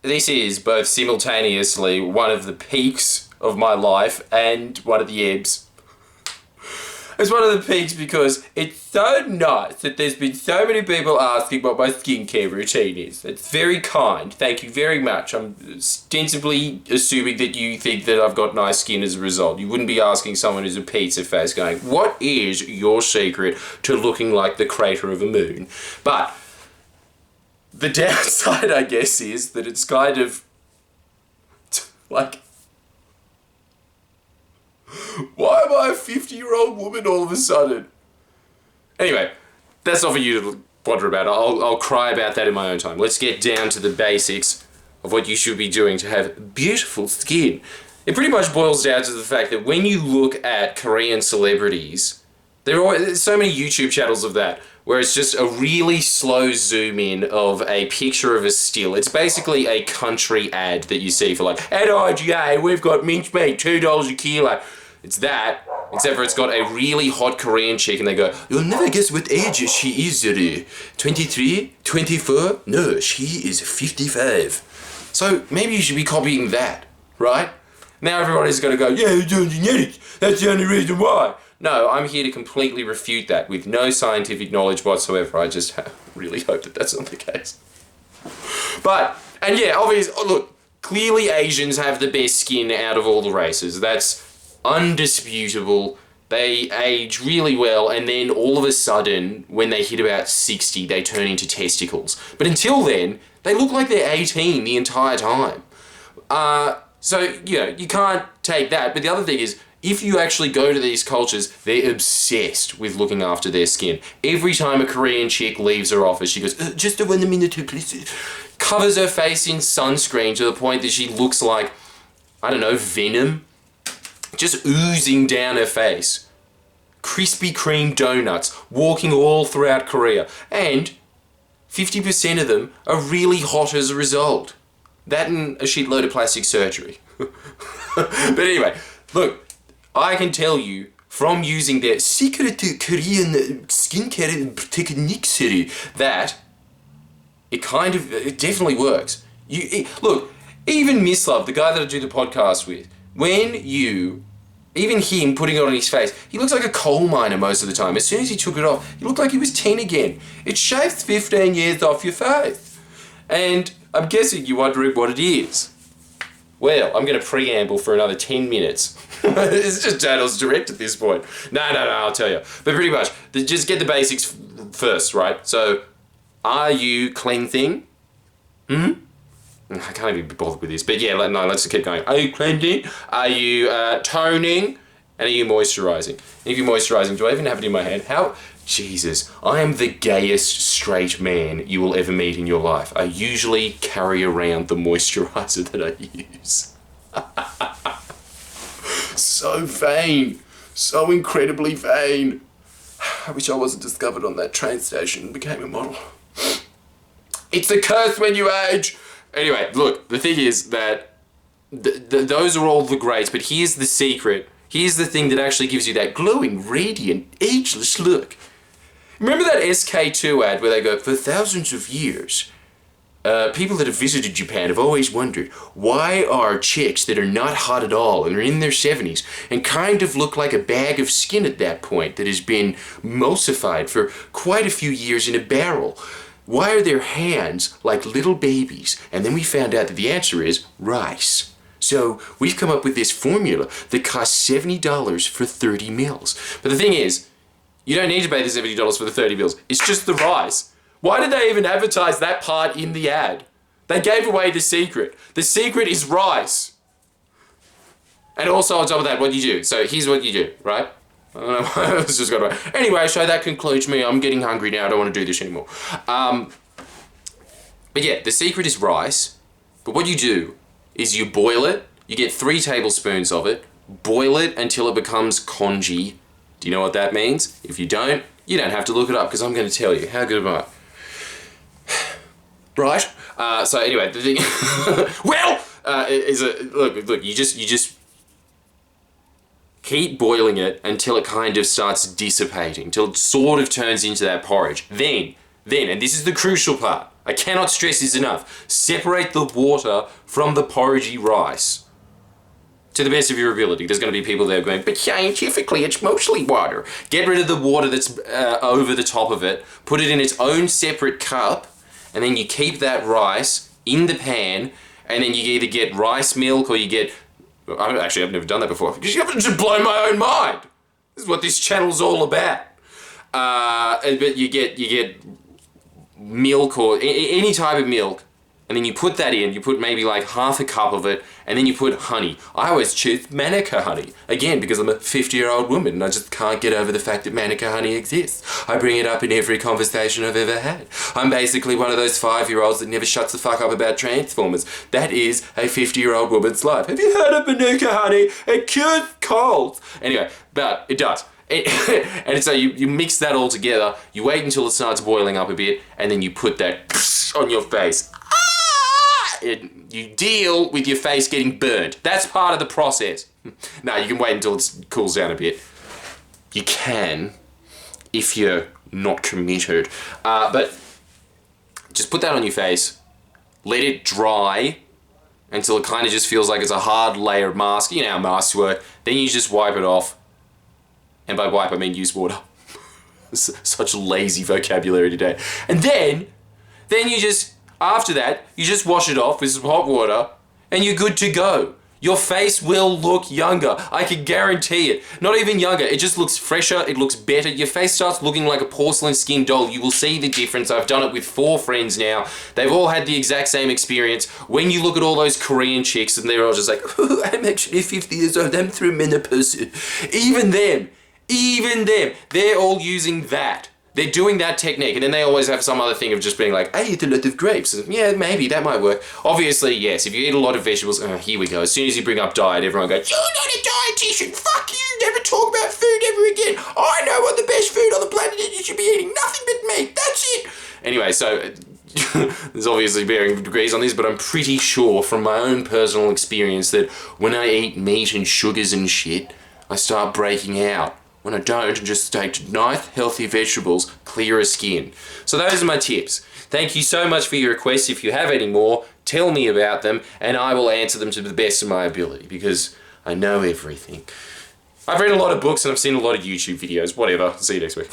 this is both simultaneously one of the peaks of my life and one of the ebbs. It's one of the peaks because it's so nice that there's been so many people asking what my skincare routine is. It's very kind. Thank you very much. I'm ostensibly assuming that you think that I've got nice skin as a result. You wouldn't be asking someone who's a pizza face going, what is your secret to looking like the crater of a moon? But the downside, I guess, is that it's kind of like, why am I a 50-year-old woman all of a sudden? Anyway, that's not for you to wonder about. I'll cry about that in my own time. Let's get down to the basics of what you should be doing to have beautiful skin. It pretty much boils down to the fact that when you look at Korean celebrities, there's so many YouTube channels of that, where it's just a really slow zoom in of a picture of a still. It's basically a country ad that you see for like, at IGA, we've got minced meat, $2 a kilo. It's that, except for it's got a really hot Korean chick and they go, you'll never guess what age she is, 23? 24? No, she is 55. So maybe you should be copying that, right? Now everybody's going to go, yeah, you're doing genetics. That's the only reason why. No, I'm here to completely refute that with no scientific knowledge whatsoever. I just really hope that that's not the case. But, and yeah, obviously, look, clearly Asians have the best skin out of all the races. That's undisputable. They age really well, and then all of a sudden, when they hit about 60, they turn into testicles. But until then, they look like they're 18 the entire time. So, you know, you can't take that. But the other thing is, if you actually go to these cultures, they're obsessed with looking after their skin. Every time a Korean chick leaves her office, she goes, just a 1 minute, please. Covers her face in sunscreen to the point that she looks like, I don't know, venom. Just oozing down her face. Krispy Kreme donuts, walking all throughout Korea. And 50% of them are really hot as a result. That and a shitload of plastic surgery. But anyway, look, I can tell you from using their secret Korean skincare techniques that it definitely works. Look, even Miss Love, the guy that I do the podcast with, even him putting it on his face, he looks like a coal miner most of the time. As soon as he took it off, he looked like he was 10 again. It shaves 15 years off your face. And I'm guessing you're wondering what it is. Well, I'm going to preamble for another 10 minutes. It's just Daniel's direct at this point. No, I'll tell you. But pretty much, just get the basics first, right? So, are you cleansing? I can't even be bothered with this, but yeah, let's keep going. Are you cleansing? Are you toning? And are you moisturising? And if you're moisturising, do I even have it in my hand? Jesus, I am the gayest straight man you will ever meet in your life. I usually carry around the moisturiser that I use. So vain. So incredibly vain. I wish I wasn't discovered on that train station and became a model. It's a curse when you age. Anyway, look, the thing is that those are all the greats, but here's the secret. Here's the thing that actually gives you that glowing, radiant, ageless look. Remember that SK2 ad where they go, for thousands of years, people that have visited Japan have always wondered, why are chicks that are not hot at all and are in their 70s and kind of look like a bag of skin at that point that has been emulsified for quite a few years in a barrel? Why are their hands like little babies? And then we found out that the answer is rice. So we've come up with this formula that costs $70 for 30 mils. But the thing is, you don't need to pay the $70 for the 30 mils. It's just the rice. Why did they even advertise that part in the ad? They gave away the secret. The secret is rice. And also on top of that, what do you do? So here's what you do, right? I don't know why it's just got away. Anyway, so that concludes me. I'm getting hungry now. I don't want to do this anymore. But yeah, the secret is rice. But what you do is you boil it. You get 3 tablespoons of it. Boil it until it becomes congee. Do you know what that means? If you don't have to look it up because I'm going to tell you. How good am I? Right? So anyway, the thing... look, you just keep boiling it until it kind of starts dissipating, till it sort of turns into that porridge. Then, and this is the crucial part, I cannot stress this enough. Separate the water from the porridgey rice. To the best of your ability. There's going to be people there going, but scientifically it's mostly water. Get rid of the water that's over the top of it, put it in its own separate cup, and then you keep that rice in the pan, and then you either get rice milk or you get... I've never done that before. Because you have to just blow my own mind. This is what this channel's all about. But you get milk or any type of milk, and then you put that in, you put maybe like half a cup of it, and then you put honey. I always choose Manuka honey. Again, because I'm a 50-year-old woman and I just can't get over the fact that Manuka honey exists. I bring it up in every conversation I've ever had. I'm basically one of those 5-year-olds that never shuts the fuck up about Transformers. That is a 50-year-old woman's life. Have you heard of Manuka honey? It cures colds. Anyway, but it does. And so you mix that all together, you wait until it starts boiling up a bit, and then you put that on your face. You deal with your face getting burned. That's part of the process. No, you can wait until it cools down a bit. You can, if you're not committed. But just put that on your face, let it dry until it kind of just feels like it's a hard layer of mask. You know how masks work. Then you just wipe it off. And by wipe, I mean use water. Such lazy vocabulary today. And then you just, after that, you just wash it off with some hot water, and you're good to go. Your face will look younger. I can guarantee it. Not even younger. It just looks fresher. It looks better. Your face starts looking like a porcelain skin doll. You will see the difference. I've done it with 4 friends now. They've all had the exact same experience. When you look at all those Korean chicks and they're all just like, oh, I'm actually 50 years old. I'm through menopause. Even them, they're all using that. They're doing that technique, and then they always have some other thing of just being like, I eat a lot of grapes. And yeah, maybe, that might work. Obviously, yes, if you eat a lot of vegetables, here we go. As soon as you bring up diet, everyone goes, you're not a dietitian, fuck you, never talk about food ever again. I know what the best food on the planet is, you should be eating nothing but meat, that's it. Anyway, so, there's obviously varying degrees on this, but I'm pretty sure from my own personal experience that when I eat meat and sugars and shit, I start breaking out. When I don't, and just take nice, healthy vegetables, clearer skin. So those are my tips. Thank you so much for your requests. If you have any more, tell me about them, and I will answer them to the best of my ability, because I know everything. I've read a lot of books, and I've seen a lot of YouTube videos. Whatever. See you next week.